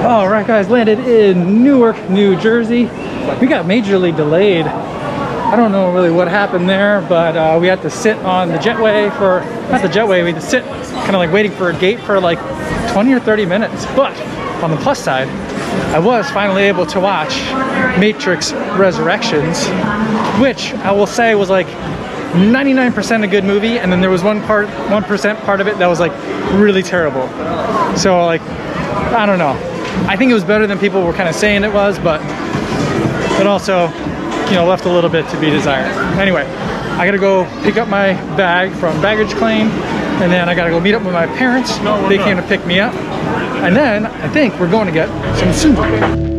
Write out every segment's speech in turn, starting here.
All right, guys, landed in Newark, New Jersey. We got majorly delayed. I don't know really what happened there, but we had to sit on the jetway for, not the jetway, we had to sit kind of like waiting for a gate for like 20 or 30 minutes. But on the plus side, I was finally able to watch Matrix Resurrections, which I will say was like 99% a good movie, and then there was 1% part of it that was like really terrible. So like, I don't know. I think it was better than people were kind of saying it was, but it also, you know, left a little bit to be desired. Anyway, I gotta go pick up my bag from baggage claim, and then I gotta go meet up with my parents. They came to pick me up, and then I think we're going to get some sundubu.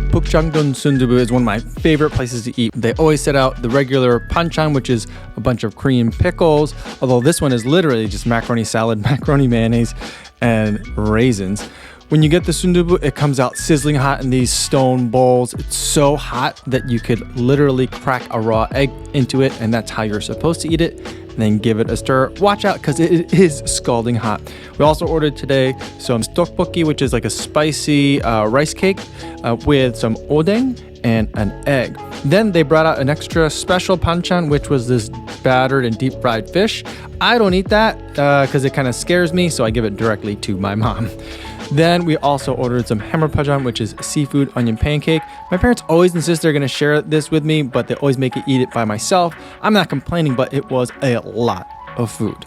Bukjangdong sundubu is one of my favorite places to eat. They always set out the regular panchan, which is a bunch of Korean pickles, although this one is literally just macaroni salad, macaroni mayonnaise, and raisins. When you get the sundubu, it comes out sizzling hot in these stone bowls. It's so hot that you could literally crack a raw egg into it, and that's how you're supposed to eat it. And then give it a stir. Watch out, because it is scalding hot. We also ordered today some tteokbokki, which is like a spicy rice cake with some odeng and an egg. Then they brought out an extra special panchan, which was this battered and deep fried fish. I don't eat that because it kind of scares me, so I give it directly to my mom. Then we also ordered some hammerpajan, which is seafood onion pancake. My parents always insist they're going to share this with me, but they always make me eat it by myself. I'm not complaining, but it was a lot of food.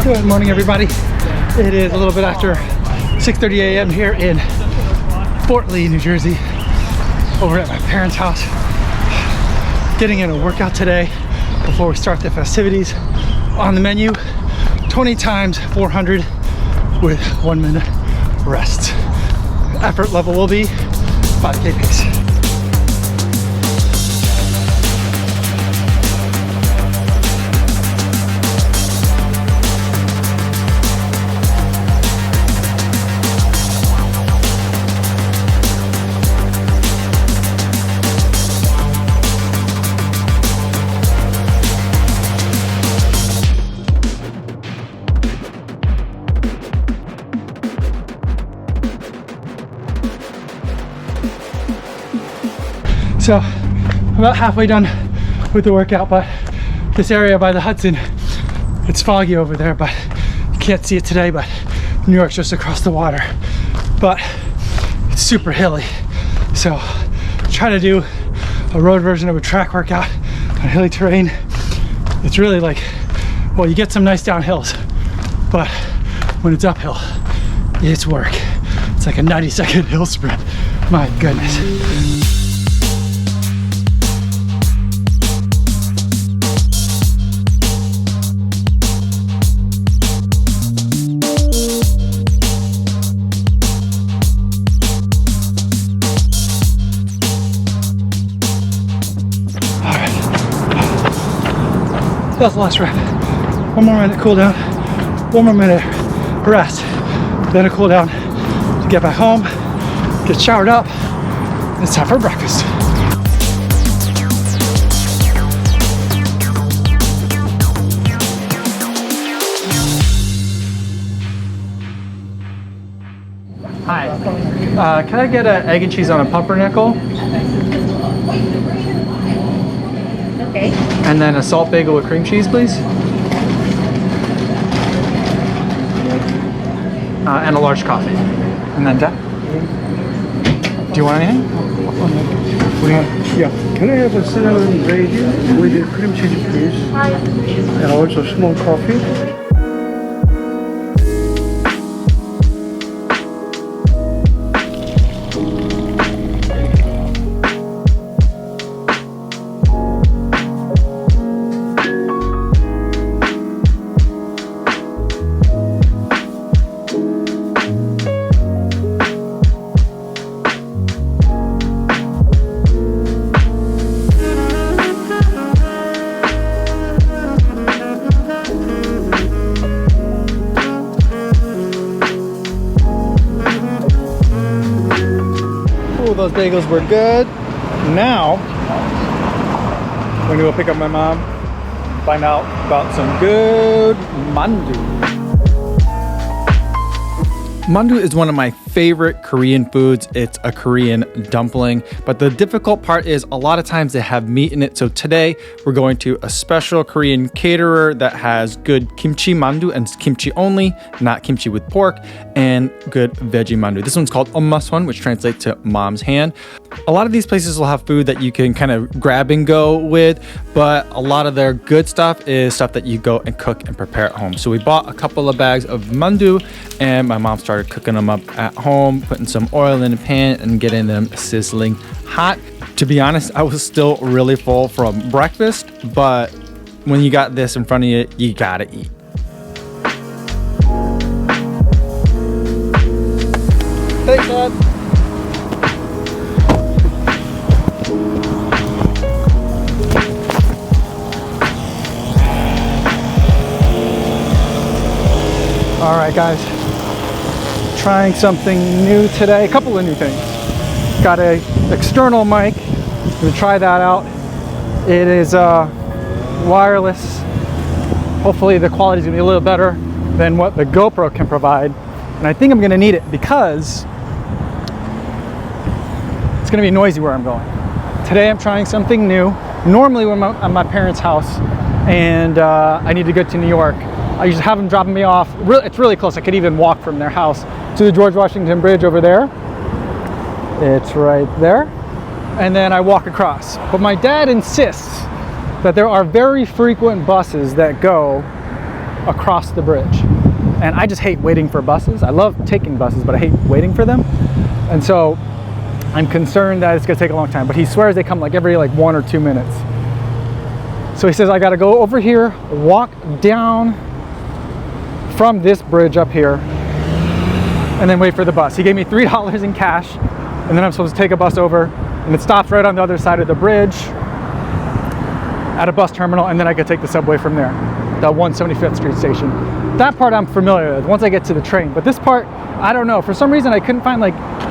Good morning, everybody. It is a little bit after 6:30 a.m. here in Fort Lee, New Jersey, over at my parents' house. Getting in a workout today before we start the festivities. On the menu, 20 times 400 with 1 minute rest. Effort level will be 5K pace. So I'm about halfway done with the workout, but this area by the Hudson, it's foggy over there, but you can't see it today, but New York's just across the water. But it's super hilly. So try to do a road version of a track workout on hilly terrain. It's really like, well, you get some nice downhills, but when it's uphill, it's work. It's like a 90-second hill sprint. My goodness. That's the last rep. 1 more minute cool down, 1 more minute rest, then a cool down to get back home, get showered up, and it's time for breakfast. Hi, can I get an egg and cheese on a pumpernickel? Okay. And then a salt bagel with cream cheese, please. And a large coffee. And then that. Do you want anything? Yeah. Can I have a cinnamon bread with a cream cheese, please? And also small coffee. those bagels were good. Now, we're gonna go pick up my mom, find out about some good mandu. Mandu is one of my favorite Korean foods. It's a Korean dumpling, but the difficult part is a lot of times they have meat in it. So today we're going to a special Korean caterer that has good kimchi mandu, and it's kimchi only, not kimchi with pork, and good veggie mandu. This one's called ommaswan, which translates to mom's hand. A lot of these places will have food that you can kind of grab and go with, but a lot of their good stuff is stuff that you go and cook and prepare at home. So we bought a couple of bags of mandu, and my mom started cooking them up at home, putting some oil in a pan and getting them sizzling hot. To be honest, I was still really full from breakfast, but when you got this in front of you, you gotta eat. Thanks, Dad. All right, guys. Trying something new today. A couple of new things. Got a external mic. I'm gonna try that out. It is wireless. Hopefully the quality is gonna be a little better than what the GoPro can provide. And I think I'm gonna need it because it's gonna be noisy where I'm going. Today I'm trying something new. Normally when I'm at my parents' house and I need to go to New York, I usually have them dropping me off. It's really close. I could even walk from their house to the George Washington Bridge over there. It's right there. And then I walk across. But my dad insists that there are very frequent buses that go across the bridge. And I just hate waiting for buses. I love taking buses, but I hate waiting for them. And so I'm concerned that it's gonna take a long time, but he swears they come like every 1 or 2 minutes. So he says, I gotta go over here, walk down from this bridge up here, and then wait for the bus. He gave me $3 in cash, and then I'm supposed to take a bus over, and it stops right on the other side of the bridge at a bus terminal, and then I could take the subway from there, the 175th Street station. That part I'm familiar with once I get to the train, but this part, I don't know. For some reason, I couldn't find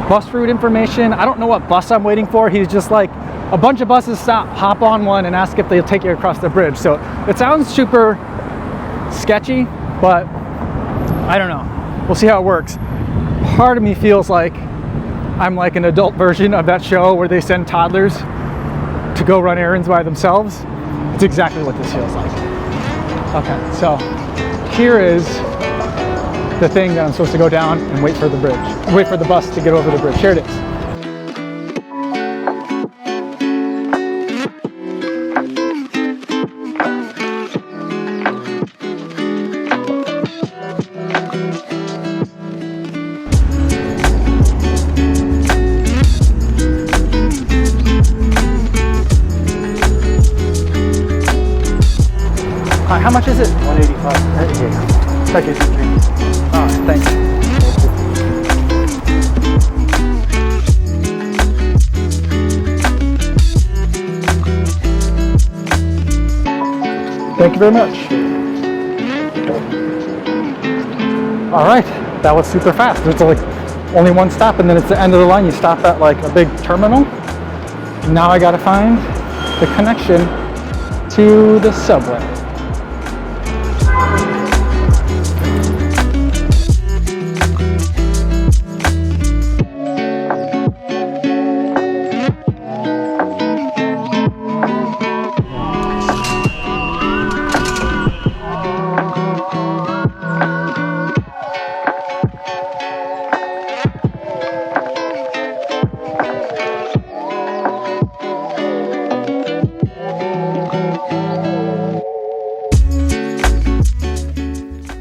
bus route information. I don't know what bus I'm waiting for. He's just like, a bunch of buses stop, hop on one, and ask if they'll take you across the bridge. So it sounds super sketchy, but I don't know. We'll see how it works. Part of me feels like I'm like an adult version of that show where they send toddlers to go run errands by themselves. It's exactly what this feels like. Okay, so here is the thing that I'm supposed to go down and wait for the bridge. Wait for the bus to get over the bridge. Here it is. How much is it? $185. Here you go. Thank you. All right, thanks. Thank you very much. All right, that was super fast. There's only one stop, and then it's the end of the line. You stop at a big terminal. Now I gotta find the connection to the subway.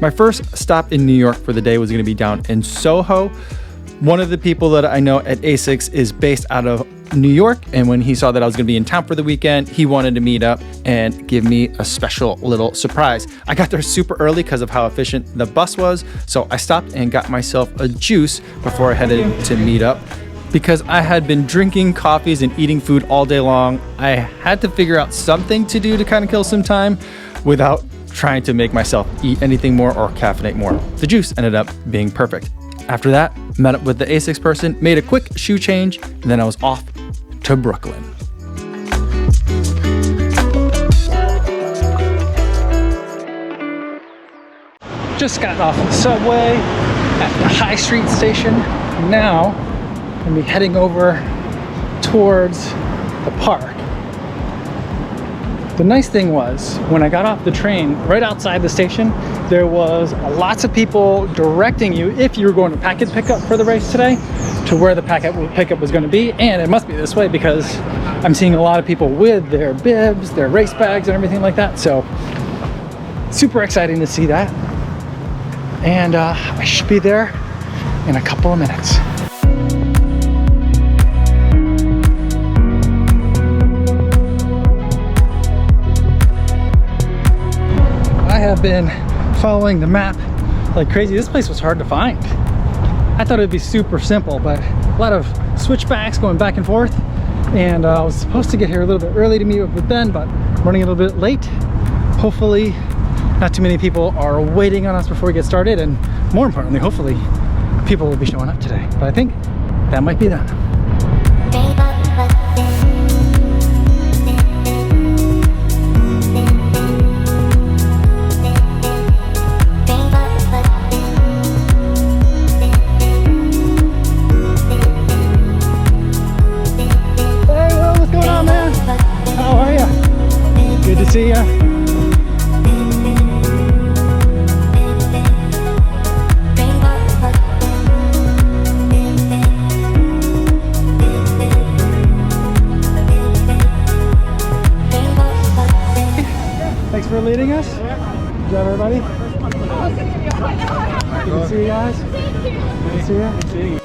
My first stop in New York for the day was going to be down in Soho. One of the people that I know at ASICS is based out of New York, and when he saw that I was going to be in town for the weekend, he wanted to meet up and give me a special little surprise. I got there super early because of how efficient the bus was, so I stopped and got myself a juice before I headed to meet up. Because I had been drinking coffees and eating food all day long, I had to figure out something to do to kind of kill some time without trying to make myself eat anything more or caffeinate more. The juice ended up being perfect. After that, met up with the ASICS person, made a quick shoe change, and then I was off to Brooklyn. Just got off the subway at the High Street station. Now I'm gonna be heading over towards the park. The nice thing was, when I got off the train, right outside the station, there was lots of people directing you, if you were going to packet pickup for the race today, to where the packet pickup was going to be. And it must be this way because I'm seeing a lot of people with their bibs, their race bags, and everything like that. So super exciting to see that. And I should be there in a couple of minutes. I have been following the map like crazy. This place was hard to find. I thought it'd be super simple, but a lot of switchbacks going back and forth. And I was supposed to get here a little bit early to meet up with Ben, but running a little bit late. Hopefully not too many people are waiting on us before we get started, and more importantly, hopefully people will be showing up today. But I think that might be them. See ya. Thanks for leading us. Good job, everybody. Good to see you guys. Good to see you. Good seeing you.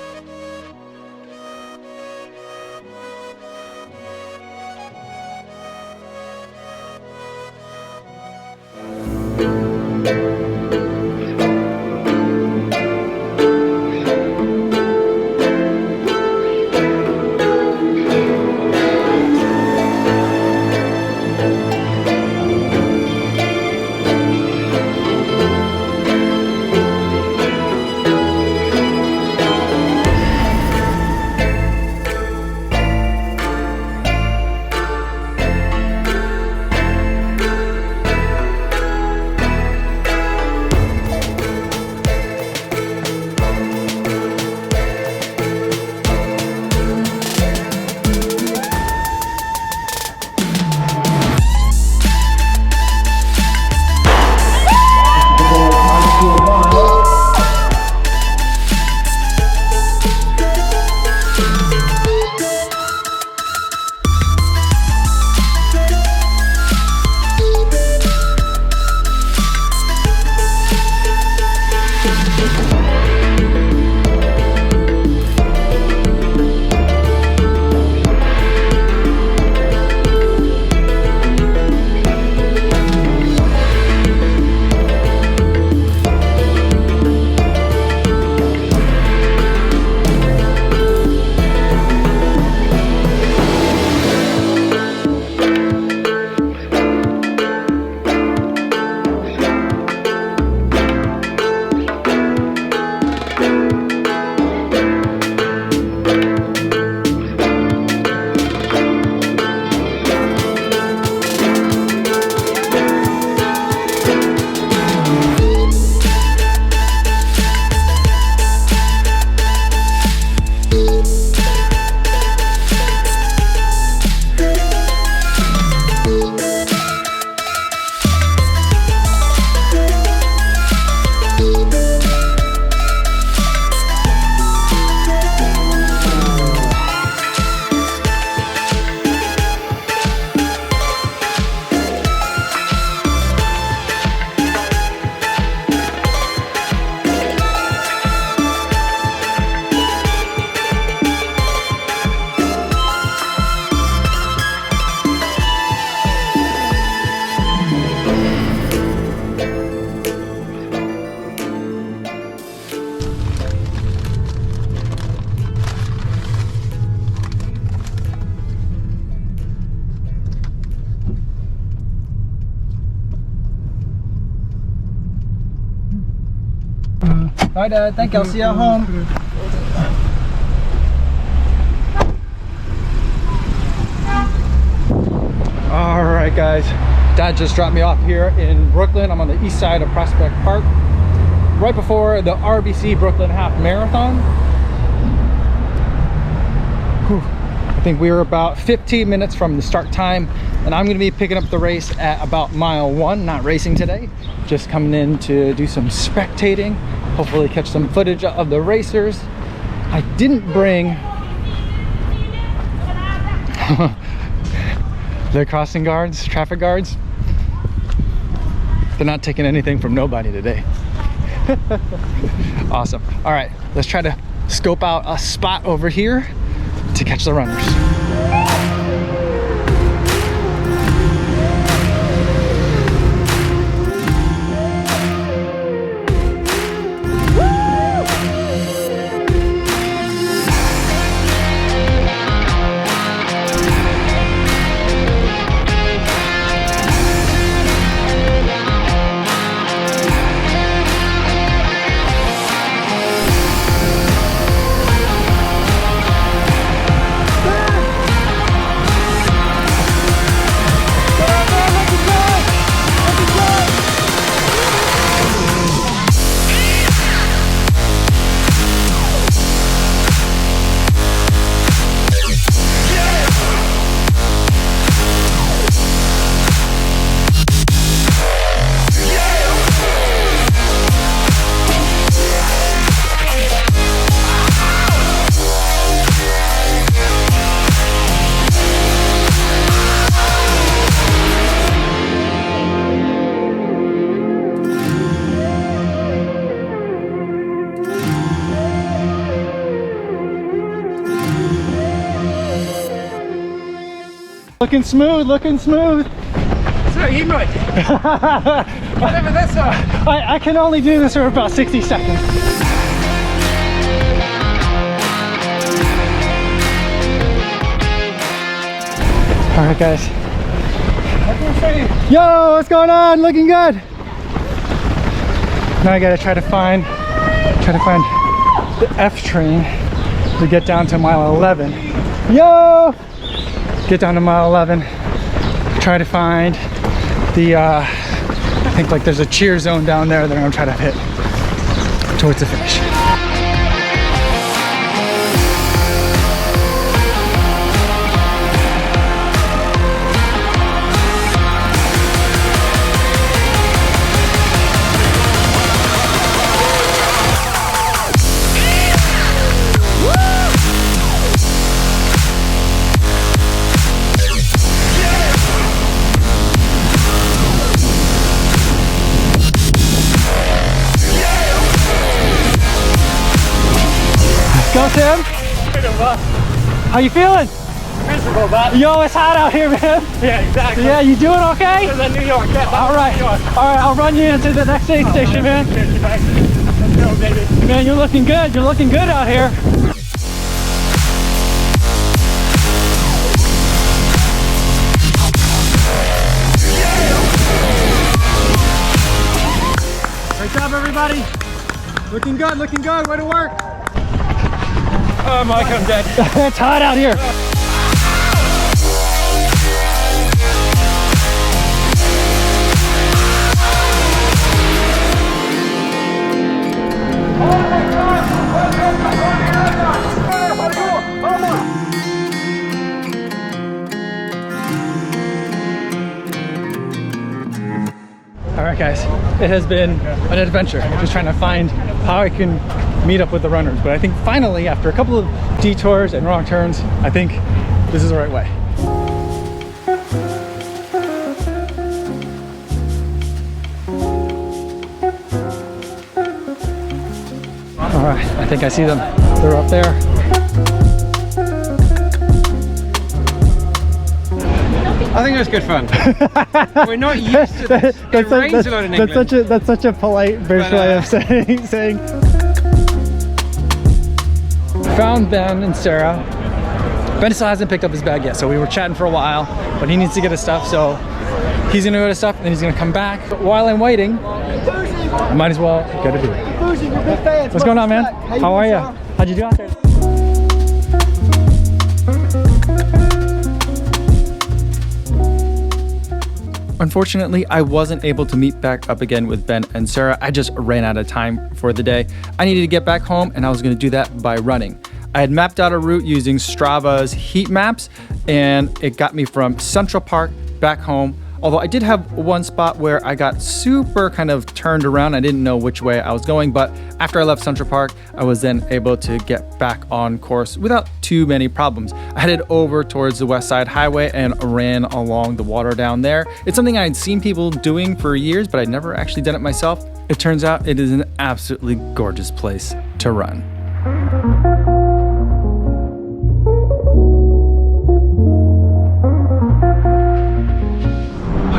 Bye, Dad. Thank you. I'll see you at home. All right, guys. Dad just dropped me off here in Brooklyn. I'm on the east side of Prospect Park, right before the RBC Brooklyn Half Marathon. Whew. I think we were about 15 minutes from the start time, and I'm going to be picking up the race at about mile 1. Not racing today, just coming in to do some spectating, hopefully catch some footage of the racers. I didn't bring the crossing guards, traffic guards. They're not taking anything from nobody today. Awesome. All right, let's try to scope out a spot over here to catch the runners. Looking smooth, looking smooth. So you might. Whatever that's I can only do this for about 60 seconds. All right, guys. Yo, what's going on? Looking good. Now I gotta try to find the F train to get down to mile 11. Yo! Get down to mile 11, try to find the, I think like there's a cheer zone down there that I'm gonna try to hit towards the finish. Go, Tim. How you feeling? miserable, but Yo, it's hot out here, man. yeah, exactly. Yeah, you doing okay? This is New York. Yeah, All right, I'll run you into the next aid station, man. Let's go, baby. Man, you're looking good. You're looking good out here. Great job, everybody. Looking good, looking good. Way to work. Oh, Mike, I'm dead. It's hot out here. All right, guys, it has been an adventure just trying to find how I can meet up with the runners, but I think finally, after a couple of detours and wrong turns, I think this is the right way. All right, I think I see them. They're up there. I think that's good fun. We're not used to this. It rains a lot in England. That's such a polite British way of saying. Found Ben and Sarah. Ben still hasn't picked up his bag yet, so we were chatting for a while, but he needs to get his stuff, so he's gonna go to stuff and then he's gonna come back. But while I'm waiting, Might as well get a beer. What's going on, man? How are you? How'd you do out there? Unfortunately, I wasn't able to meet back up again with Ben and Sarah. I just ran out of time for the day. I needed to get back home, and I was going to do that by running. I had mapped out a route using Strava's heat maps, and it got me from Central Park back home. Although I did have one spot where I got super kind of turned around. I didn't know which way I was going, but after I left Central Park, I was then able to get back on course without too many problems. I headed over towards the West Side Highway and ran along the water down there. It's something I'd seen people doing for years, but I'd never actually done it myself. It turns out it is an absolutely gorgeous place to run.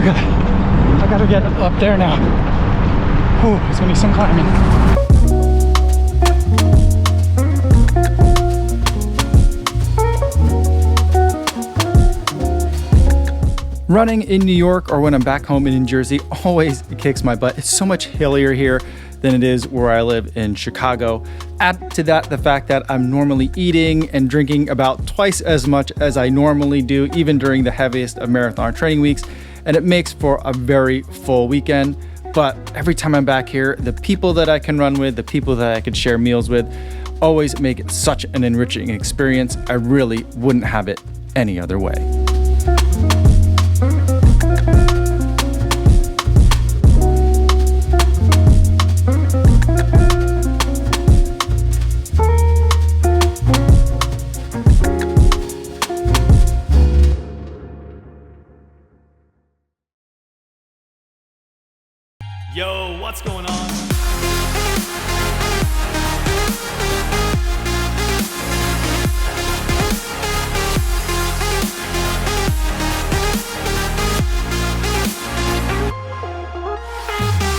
I gotta get up there now. Oh, it's gonna be some climbing. Running in New York or when I'm back home in New Jersey always kicks my butt. It's so much hillier here than it is where I live in Chicago. Add to that the fact that I'm normally eating and drinking about twice as much as I normally do, even during the heaviest of marathon training weeks, and it makes for a very full weekend. But every time I'm back here, the people that I can run with, the people that I could share meals with, always make it such an enriching experience. I really wouldn't have it any other way. Yo, what's going on?